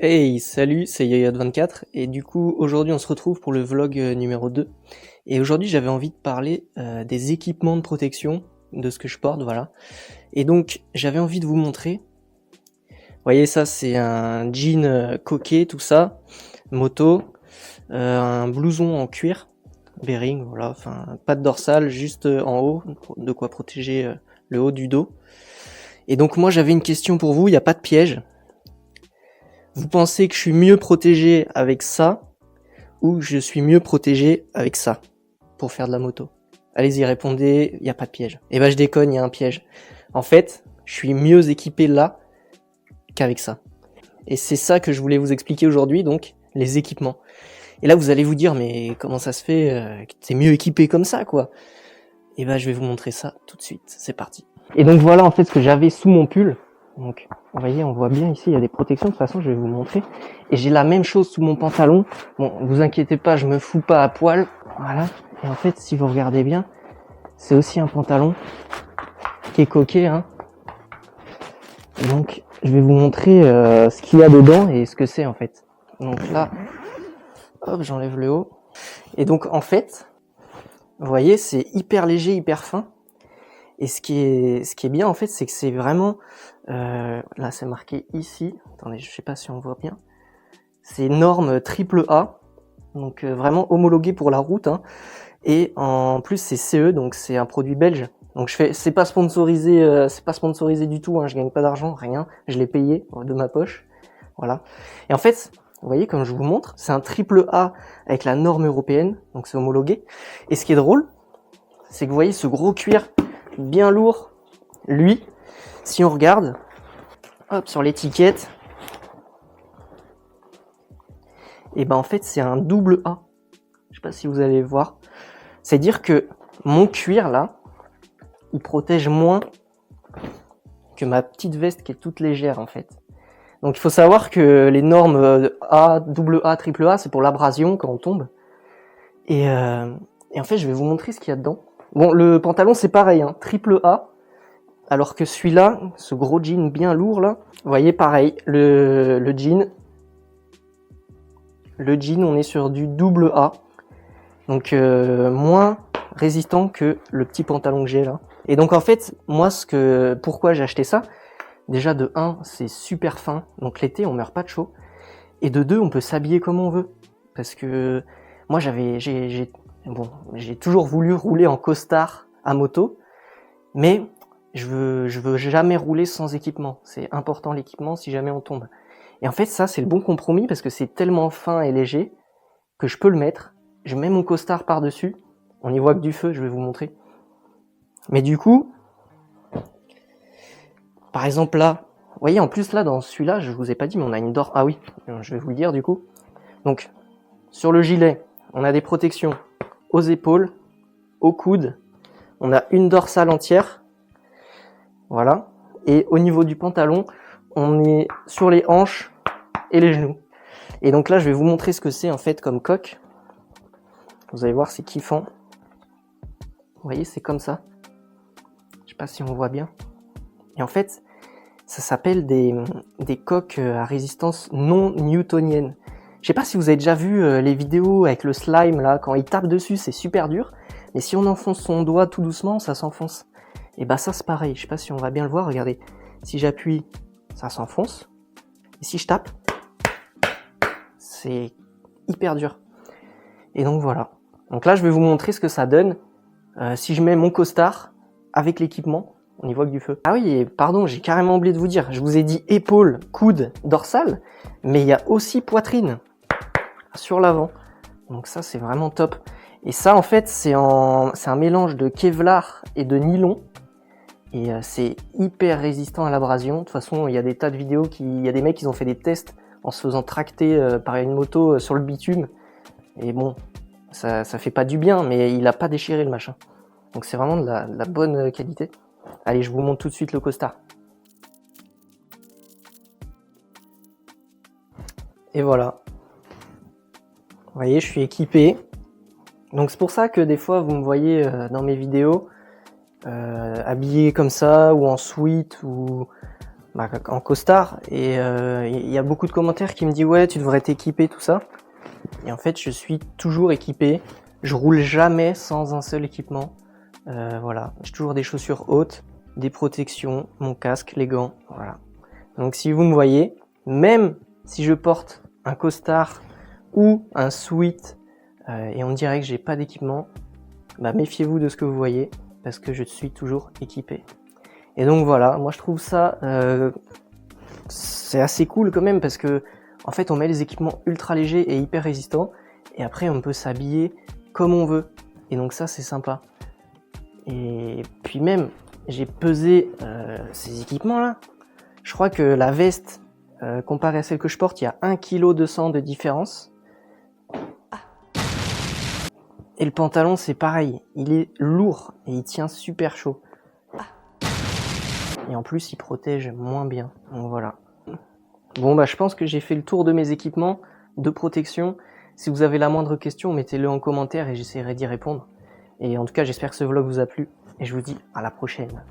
Hey, salut, c'est Yoyot24 et du coup aujourd'hui on se retrouve pour le vlog numéro 2 et aujourd'hui j'avais envie de parler des équipements de protection, de ce que je porte, voilà. Et donc j'avais envie de vous montrer, vous voyez ça c'est un jean coquet, tout ça, moto, un blouson en cuir, Bering, voilà, enfin pas de dorsale, juste en haut, de quoi protéger le haut du dos. Et donc moi j'avais une question pour vous, il n'y a pas de piège. Vous pensez que je suis mieux protégé avec ça ou je suis mieux protégé avec ça pour faire de la moto? Allez-y, répondez, il n'y a pas de piège. Et ben je déconne, il y a un piège. En fait, je suis mieux équipé là qu'avec ça. Et c'est ça que je voulais vous expliquer aujourd'hui, donc les équipements. Et là vous allez vous dire, mais comment ça se fait que t'es mieux équipé comme ça, quoi? Et ben je vais vous montrer ça tout de suite, c'est parti. Et donc voilà en fait ce que j'avais sous mon pull. Donc, vous voyez, on voit bien ici, il y a des protections, de toute façon, je vais vous montrer. Et j'ai la même chose sous mon pantalon. Bon, vous inquiétez pas, je me fous pas à poil. Voilà. Et en fait, si vous regardez bien, c'est aussi un pantalon qui est coquet, hein. Et donc, je vais vous montrer ce qu'il y a dedans et ce que c'est, en fait. Donc là, hop, j'enlève le haut. Et donc, en fait, vous voyez, c'est hyper léger, hyper fin. Et ce qui est bien en fait, c'est que c'est vraiment, là c'est marqué ici, attendez, je sais pas si on voit bien, c'est norme AAA, donc vraiment homologué pour la route, hein. Et en plus c'est CE, donc c'est un produit belge. Donc c'est pas sponsorisé, du tout, hein, je gagne pas d'argent, rien, je l'ai payé de ma poche, voilà. Et en fait, vous voyez comme je vous montre, c'est un AAA avec la norme européenne, donc c'est homologué. Et ce qui est drôle, c'est que vous voyez ce gros cuir bien lourd, lui, si on regarde, hop, sur l'étiquette, et ben en fait c'est un double A. Je sais pas si vous allez voir. C'est-à-dire que mon cuir là, il protège moins que ma petite veste qui est toute légère en fait. Donc il faut savoir que les normes A, double A, triple A, c'est pour l'abrasion quand on tombe. Et en fait je vais vous montrer ce qu'il y a dedans. Bon, le pantalon c'est pareil, hein, triple A. Alors que celui-là, ce gros jean bien lourd là, vous voyez pareil, le jean, on est sur du double A, donc moins résistant que le petit pantalon que j'ai là. Et donc en fait, moi pourquoi j'ai acheté ça, déjà de 1, c'est super fin, donc l'été on meurt pas de chaud, et de 2, on peut s'habiller comme on veut, parce que moi j'ai toujours voulu rouler en costard à moto, mais je veux jamais rouler sans équipement. C'est important l'équipement si jamais on tombe. Et en fait, ça, c'est le bon compromis parce que c'est tellement fin et léger que je peux le mettre. Je mets mon costard par-dessus. On n'y voit que du feu, je vais vous montrer. Mais du coup, par exemple là, vous voyez, en plus là, dans celui-là, je vous ai pas dit, mais on a une dorsale. Ah oui, je vais vous le dire du coup. Donc, sur le gilet, on a des protections aux épaules, aux coudes. On a une dorsale entière. Voilà. Et au niveau du pantalon, on est sur les hanches et les genoux. Et donc là, je vais vous montrer ce que c'est en fait comme coque. Vous allez voir, c'est kiffant. Vous voyez, c'est comme ça. Je sais pas si on voit bien. Et en fait, ça s'appelle des coques à résistance non newtonienne. Je sais pas si vous avez déjà vu les vidéos avec le slime là, quand il tape dessus, c'est super dur. Mais si on enfonce son doigt tout doucement, ça s'enfonce. Et bah ça c'est pareil, je sais pas si on va bien le voir, regardez. Si j'appuie, ça s'enfonce. Et si je tape, c'est hyper dur. Et donc voilà. Donc là je vais vous montrer ce que ça donne si je mets mon costard avec l'équipement. On y voit que du feu. Ah oui, et pardon, j'ai carrément oublié de vous dire. Je vous ai dit épaules, coudes, dorsale, mais il y a aussi poitrine sur l'avant. Donc ça c'est vraiment top. Et ça en fait c'est un mélange de Kevlar et de nylon. Et c'est hyper résistant à l'abrasion. De toute façon, il y a des tas de vidéos, il y a des mecs qui ont fait des tests en se faisant tracter par une moto sur le bitume. Et bon, ça fait pas du bien, mais il a pas déchiré le machin. Donc c'est vraiment de la bonne qualité. Allez, je vous montre tout de suite le costard. Et voilà. Vous voyez, je suis équipé. Donc c'est pour ça que des fois, vous me voyez dans mes vidéos habillé comme ça, ou en sweat, ou en costard, et il y a beaucoup de commentaires qui me disent ouais, tu devrais t'équiper, tout ça. Et en fait, je suis toujours équipé. Je roule jamais sans un seul équipement. Voilà, j'ai toujours des chaussures hautes, des protections, mon casque, les gants, voilà. Donc si vous me voyez, même si je porte un costard ou un sweat et on dirait que j'ai pas d'équipement, méfiez-vous de ce que vous voyez parce que je suis toujours équipé. Et donc voilà, moi je trouve ça c'est assez cool quand même parce que en fait on met les équipements ultra légers et hyper résistants et après on peut s'habiller comme on veut. Et donc ça c'est sympa. Et puis même j'ai pesé ces équipements là. Je crois que la veste comparée à celle que je porte, il y a 1,2 kg de différence. Et le pantalon c'est pareil, il est lourd et il tient super chaud. Et en plus il protège moins bien, donc voilà. Bon je pense que j'ai fait le tour de mes équipements de protection. Si vous avez la moindre question, mettez-le en commentaire et j'essaierai d'y répondre. Et en tout cas j'espère que ce vlog vous a plu et je vous dis à la prochaine.